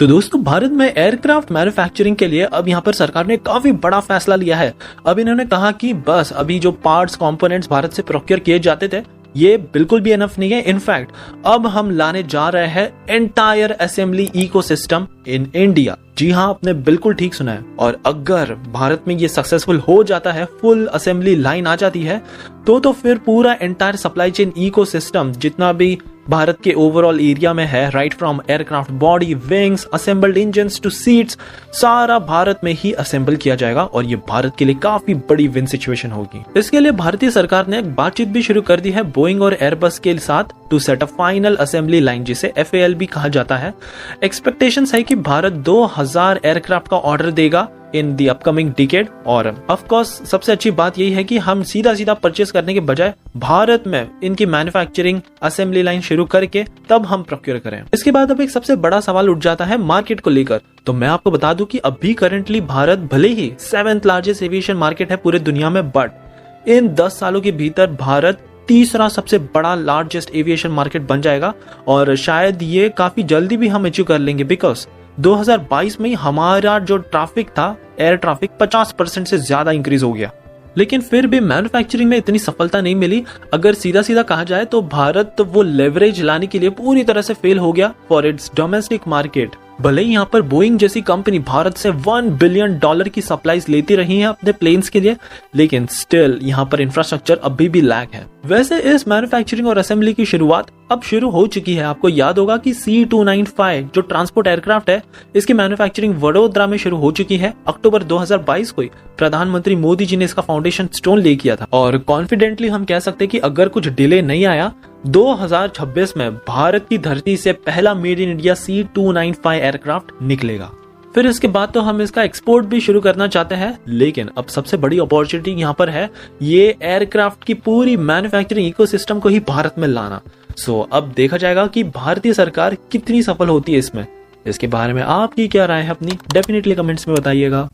तो दोस्तों भारत में एयरक्राफ्ट मैन्युफैक्चरिंग के लिए अब यहाँ पर सरकार ने काफी बड़ा फैसला लिया है। अब इन्होंने कहा कि बस अभी जो पार्ट्स कंपोनेंट्स भारत से प्रोक्योर किए जाते थे ये बिल्कुल भी इनफ नहीं है। इनफैक्ट अब हम लाने जा रहे हैं entire assembly ecosystem in India. जी हाँ, आपने बिल्कुल ठीक सुना है। और अगर भारत में ये सक्सेसफुल हो जाता है, फुल असेंबली लाइन आ जाती है, तो फिर पूरा एंटायर सप्लाई चेन इकोसिस्टम जितना भी भारत के ओवरऑल एरिया में है, right from aircraft body, wings, assembled engines two seats, सारा भारत में ही असेंबल किया जाएगा और ये भारत के लिए काफी बड़ी विन सिचुएशन होगी। इसके लिए भारतीय सरकार ने एक बातचीत भी शुरू कर दी है बोइंग और एयरबस के साथ to set a final assembly line, जिसे FAL भी कहा जाता है। एक्सपेक्टेशंस है कि भारत 2000 एयरक्राफ्ट का ऑर्डर देगा इन दी अपकमिंग डिकेड। और ऑफ कोर्स सबसे अच्छी बात यही है कि हम सीधा परचेस करने के बजाय भारत में इनकी मैन्युफैक्चरिंग असेंबली लाइन शुरू करके तब हम प्रोक्योर करें। इसके बाद अब एक सबसे बड़ा सवाल उठ जाता है मार्केट को लेकर। तो मैं आपको बता दूं कि अभी करंटली भारत भले ही 7th लार्जेस्ट एविएशन मार्केट है पूरे दुनिया में, बट इन 10 सालों के भीतर भारत तीसरा सबसे बड़ा लार्जेस्ट एविएशन मार्केट बन जाएगा और शायद ये काफी जल्दी भी हम अचीव कर लेंगे, बिकॉज 2022 में हमारा जो ट्रैफिक था, एयर ट्रैफिक 50% से ज्यादा इंक्रीज हो गया। लेकिन फिर भी मैन्युफैक्चरिंग में इतनी सफलता नहीं मिली। अगर सीधा कहा जाए तो भारत वो लेवरेज लाने के लिए पूरी तरह से फेल हो गया फॉर इट्स डोमेस्टिक मार्केट। भले ही यहाँ पर बोइंग जैसी कंपनी भारत से $1 बिलियन की सप्लाईज लेती रही है अपने प्लेन्स के लिए, लेकिन स्टिल यहाँ पर इंफ्रास्ट्रक्चर अभी भी लैक है। वैसे इस मैन्युफैक्चरिंग और असेंबली की शुरुआत अब शुरू हो चुकी है। आपको याद होगा कि C295 जो ट्रांसपोर्ट एयरक्राफ्ट है, इसकी मैन्युफैक्चरिंग वडोदरा में शुरू हो चुकी है। अक्टूबर 2022 को प्रधानमंत्री मोदी जी ने इसका फाउंडेशन स्टोन ले किया था और कॉन्फिडेंटली हम कह सकते हैं कि अगर कुछ डिले नहीं आया, 2026 में भारत की धरती से पहला made in India C295 aircraft निकलेगा। फिर इसके बाद तो हम इसका एक्सपोर्ट भी शुरू करना चाहते हैं, लेकिन अब सबसे बड़ी अपॉर्चुनिटी यहाँ पर है ये एयरक्राफ्ट की पूरी मैन्युफैक्चरिंग इकोसिस्टम को ही भारत में लाना। सो अब देखा जाएगा कि भारतीय सरकार कितनी सफल होती है इसमें। इसके बारे में आपकी क्या राय है अपनी डेफिनेटली कमेंट्स में बताइएगा।